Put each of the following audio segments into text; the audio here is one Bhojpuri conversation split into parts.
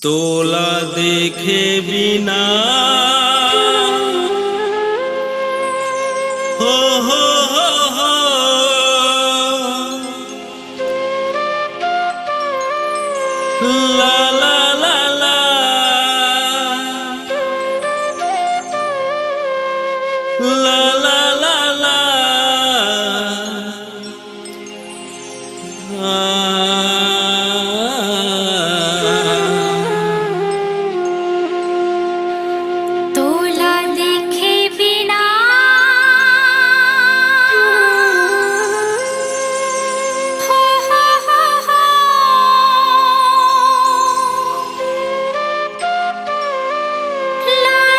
तोला देखे बिना हो हो हो ला ला ला ला ला ला ला ला तोला देखे बिना हो ला ला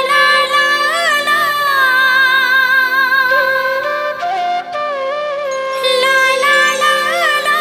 ला ला ला ला ला ला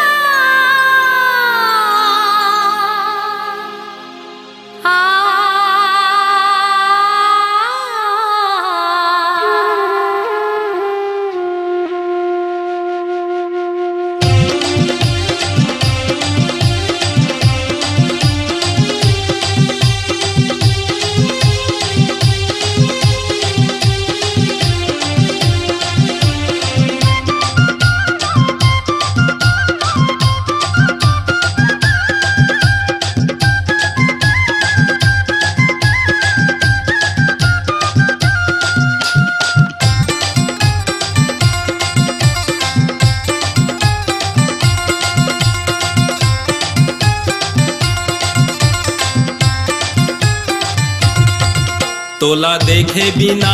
तोला देखे बिना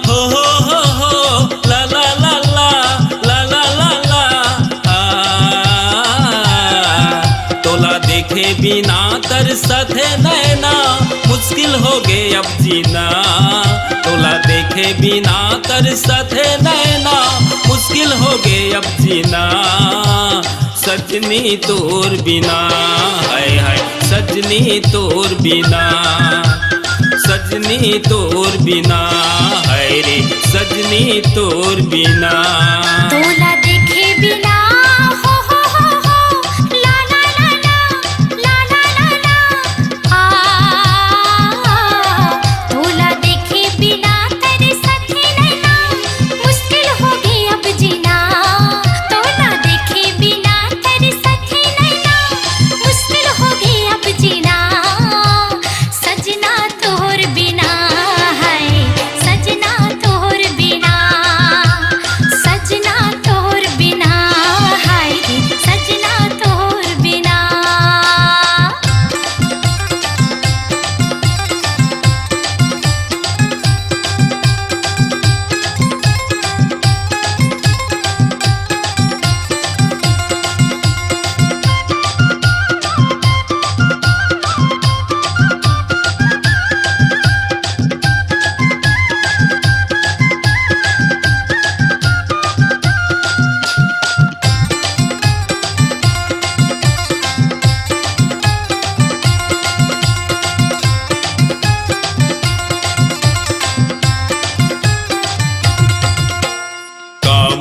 हो ला ला ला ला ला ला ला ला तोला देखे बिना तरसत है नैना मुश्किल हो गए अब जीना। तोला देखे बिना तरसत है नैना मुश्किल हो गए अब जीना। सजनी तोर बिना हाय हाय सजनी तोर बिना सजनी तोर बिना है रे सजनी तोर बिना। तोला देखे बिना हो ला ला ला ला ला ला ला ला तोला देखे बिना तेरे साथ नैना मुश्किल हो गई अब जीना। तोला देखे बिना तेरे साथ नैना मुश्किल हो गई अब जीना। सजना तोर बिना है सजना तोर बिना सजना तोर बिना है सजना तोर बिना।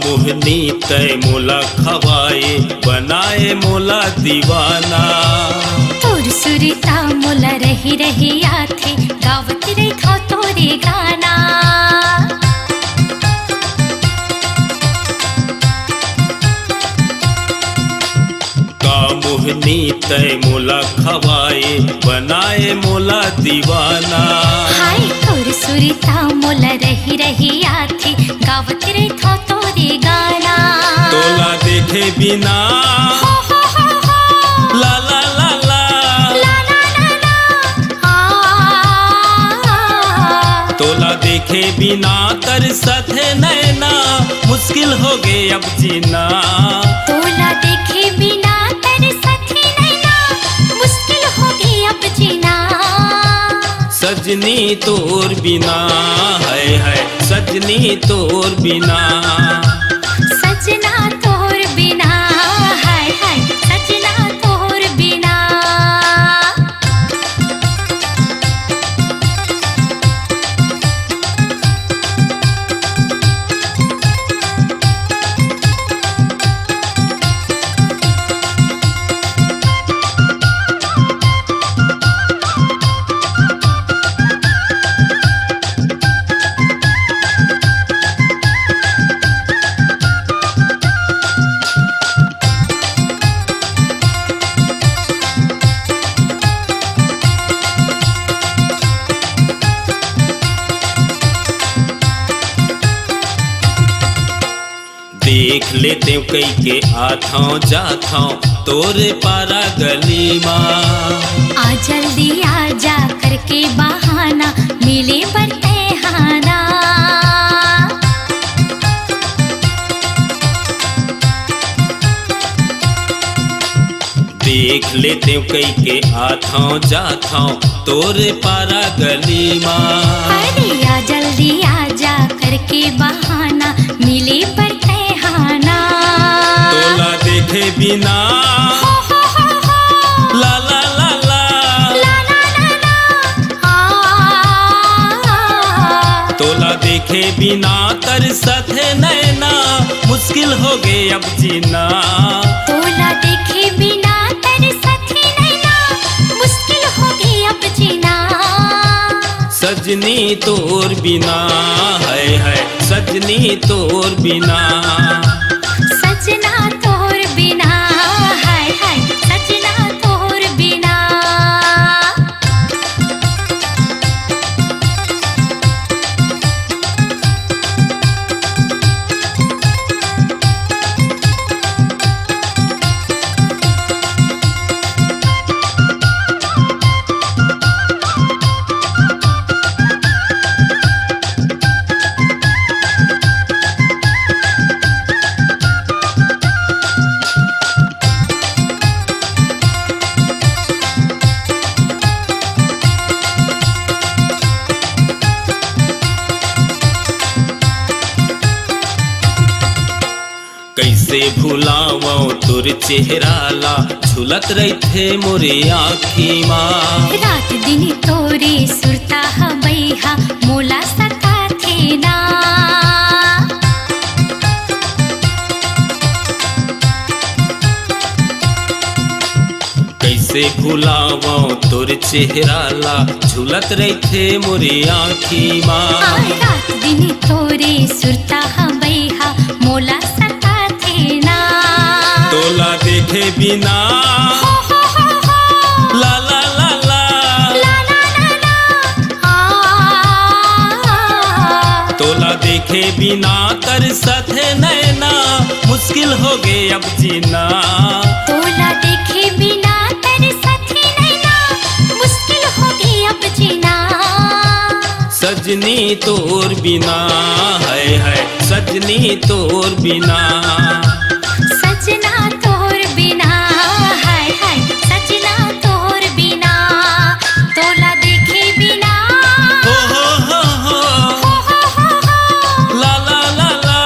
मोहनी तय मोला खवाए बनाए मोला दीवाना। तोर सुरता मोला रही रही आथे गावत रे था तोरे गाना। का मोहनी तय मोला खवाए बनाए मोला दीवाना। हाय तोर सुरता मोला रही रही आथे गावत रे था तोरे गाना। तोला देखे बिना ला ला ला ला ला ला ला ला तोला देखे बिना तरसत है नैना मुश्किल हो गए अब जीना। तोला देखे बिना तेरे साथ नैना मुश्किल हो गई अब जीना। सजनी तोर बिना है सजनी तोर बिना सजना तोर बिना है सजना तोर बिना। देख लेते कई के आथाओ जाथाओ तोरे पारा गली माँ। आ जल्दी आ जा करके बहाना मिले पर तैहाना। देख लेते कई के आथाओ जाथाओ तोरे पारा गली माँ। अरे आ जल्दी आ जा करके बहाना मिले पर तैहाना। तोला देखे बिना हो हो हो हो ला ला ला ला, ला ला ला ला तोला देखे बिना तरसत है नैना मुश्किल हो गए अब जीना। तोला देखे बिना तरसत है नैना मुश्किल हो गई अब जीना। सजनी तोर बिना है सजनी तोर बिना। सजना तोर बिना हाय हाय सजना तोर बिना। कैसे भुलावो तुर चेहरा ला झुलत रही थे मोरे आँखी माँ। रात दिन तोरे सुरता हबैहा मोला सका थे ना। कैसे भुलावो तुर चेहरा ला झुलत रही थे मोरे आँखी माँ। रात दिन तोरे सुरता हबैहा मोला सका थे ना। तोला देखे बिना हो हो हो हो ला ला ला ला, ला ला ला ला तोला देखे बिना तरसत है नैना मुश्किल हो गए अब जीना। तोला देखे बिना तरसत है नैना मुश्किल हो गई अब जीना। सजनी तोर बिना है सजनी तोर बिना। सजना तोर बिना हाय हाय सजना तोर बिना। तोला देखे बिना हो हो हो हो हो हो हो ला ला ला ला,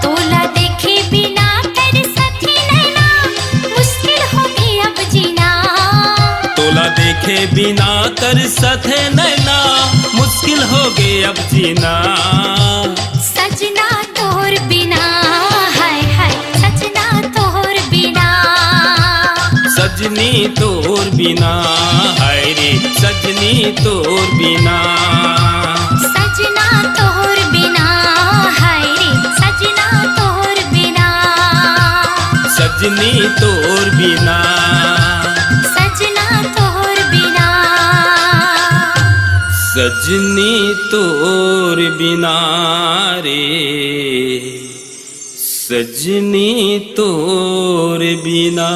तोला देखे बिना तरसत है नैना मुश्किल हो गई अब जीना। तोला देखे बिना तरसत है नैना मुश्किल हो गए अब जीना। सजना तोर बिना हाय हाय सजना तोर बिना। सजनी तोर बिना है रे सजनी तोर बिना। सजना तोर बिना हाय रे सजना तोर बिना। सजनी तोर बिना। सजना तोर बिना। सजनी तोर बिना रे सजनी तोर बिना।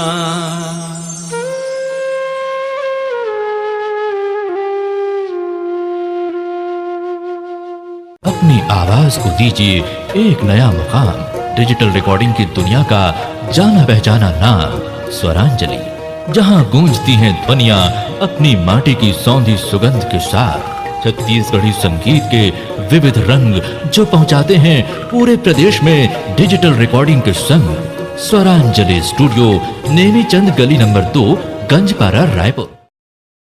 अपनी आवाज को दीजिए एक नया मुकाम। डिजिटल रिकॉर्डिंग की दुनिया का जाना पहचाना नाम स्वरांजलि, जहां गूंजती हैं ध्वनियां अपनी माटी की सौंधी सुगंध के साथ। छत्तीसगढ़ी संगीत के विविध रंग जो पहुंचाते हैं पूरे प्रदेश में डिजिटल रिकॉर्डिंग के संग। स्वरांजलि स्टूडियो, नेमीचंद गली नंबर 2, गंजपारा, रायपुर।